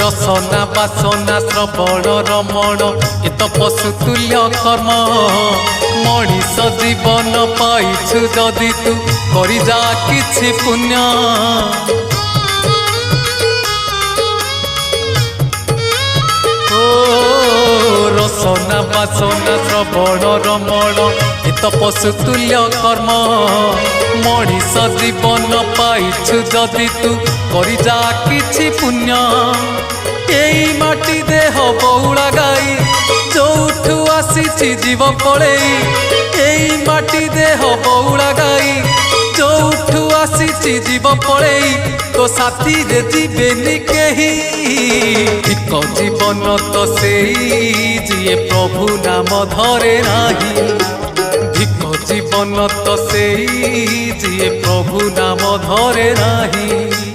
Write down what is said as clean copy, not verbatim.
रसना बासना श्रवण रमण इत पशुतुल्य कर्म मनीष जीवन पाइछु जदि तू करि जा किछि पुण्य रसना बासना श्रवण रमण इत पशुतुल्य कर्म मनीष जीवन पाइछु जदि तू करि जा किछि पुण्य एई माटी देह बौला गाई जोठू आसीछि जीव पळेई एई माटी देह बौला गाई जोठू आसीछि जीव पळेई तो साथी रे जीवेनी केही एक जीवन तो सेई जिए प्रभु नाम धरे नाही भिक जीवन तो सेई जिए प्रभु नाम धरे नाही।